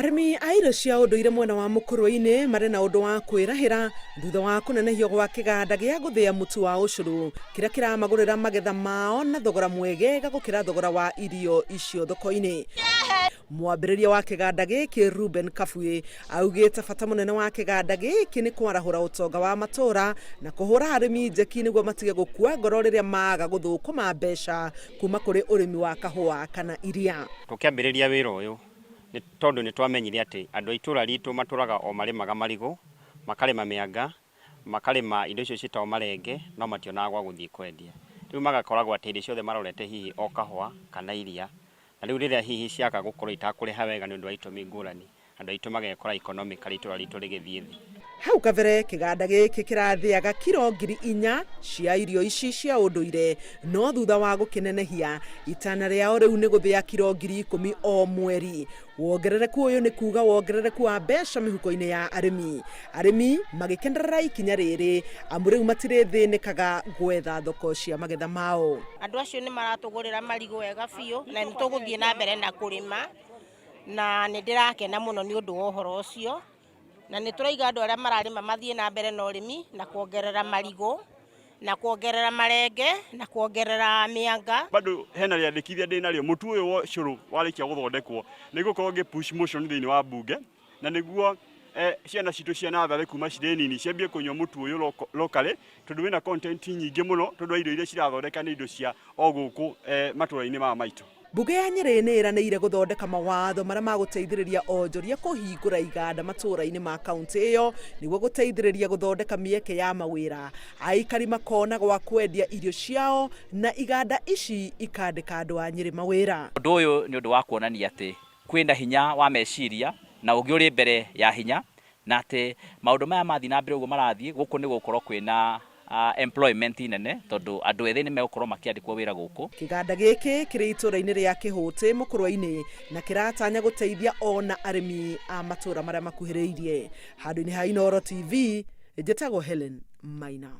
Arimi a irio cia unduire mwena wa Mukurwe-ini mari na undu wa kwirahira thutha wa kunenehio gwa kiganda gia guthia mutu wa ucuru kiria kiramagurira magetha mao na thogora mwegega gukira thogora wa irio icio thoko-ini. Mwambĩrĩria wa kiganda gĩkĩ Ruben Kabui augĩte bata mũnene wa kiganda gĩkĩ nĩ kwarahũra ũtonga wa matũra na kũhũra arĩmi njeki nĩguo matige gũkua ngoro rĩrĩa maga gũthũkũma mbeca kuma kũrĩ ũrĩmi wa kahũa kana iria. Tũkĩambĩrĩria wĩra ũyũ nĩ tondũ nĩ twamenyire atĩ andũ a itũra ritũ matũraga o marĩmaga marigũ, makarĩma mĩanga, makarĩma indo icio ciĩtagwo marenge, no mationaga gwa gũthiĩ kwendia. Rĩu magakoragwo atĩ irio ciothe marorete hihi o kahũa kana iria. Na rĩu rĩrĩa hihi ciaga gũkorwo itakũrĩha wega nĩ ũndũ wa itũmi ngũrani, andũ aitũ magekora economically itũra ritũ rĩgĩthiĩ thĩ. Hau kabere kiganda gĩkĩ kĩrathiaga kiro 4,000 cia irio ici cia ũndũire, no thutha wa gũkĩnenehia itana rĩao rĩu nĩ gũthĩa kiro 10,000 o mweri. Wongerereku ũyũ nĩ kuga wongerereku wa mbeca mĩhuko-inĩ ya arĩmi. Arĩmi magĩkenerera ikinya rĩrĩ amu rĩu matirĩthĩnĩkaga gwetha thoko cia magetha mao. Andũ acio nĩ maratũgũrĩra marigũ wega biũ na nĩ tũgũthiĩ na mbere na kũrĩma, na nĩ ndĩrakena mũno nĩ ũndũ wa ũhoro ũcio. Na nĩ tũraiga andũ arĩa mararĩma mathiĩ na mbere na ũrĩmi na kuongerera marigũ na kuongerera marenge na kuongerera mĩanga. Bado hena rĩandĩkithia ndĩnarĩo mũtu ũyũ wa ũcũrũ warĩkia gũthondekwo nĩ gũkorwo ngĩ-push motion thĩinĩ wa mbunge na nĩguo ciana citũ cia natharĩ kuma cirĩ nini ciambie kũnyua mũtu ũyũ locally tondũ wĩna content nyingĩ mũno tondũ indo iria cirathondeka nĩ indo cia o gũkũ matũra-inĩ maya maitũ. Mbunge ya Nyeri nĩ ĩranĩire gũthondeka mawatho marĩa magũteithĩrĩria onjoria kũhingũra iganda matũra-inĩ ma kaunti ĩyo nĩguo gũteithĩrĩria gũthondeka mĩeke ya mawĩra. Aikari makona gwa kwendia irio ciao na iganda ici ikandĩka andũ a Nyeri mawĩra. Ũndũ ũyũ nĩ ũndũ wa kuonania atĩ kwĩna hinya wa meciria na ũngĩ ũrĩ mbere ya hinya na atĩ maũndũ maya mathiĩ na mbere ũguo marathiĩ gũkũ nĩ gũkorwo kwĩna employment nene tondũ andũ ethĩ nĩ megũkorwo makĩandĩkwo wĩra gũkũ. Kiganda gĩkĩ kĩrĩ itũra-inĩ rĩa Kĩhũtĩ Mũkũrwe-inĩ na kĩratanya gũteithia ona arĩmi a matũra marĩa makuhĩrĩirie. Handũ-inĩ ha Inooro TV, njĩtagwo Helen Maina.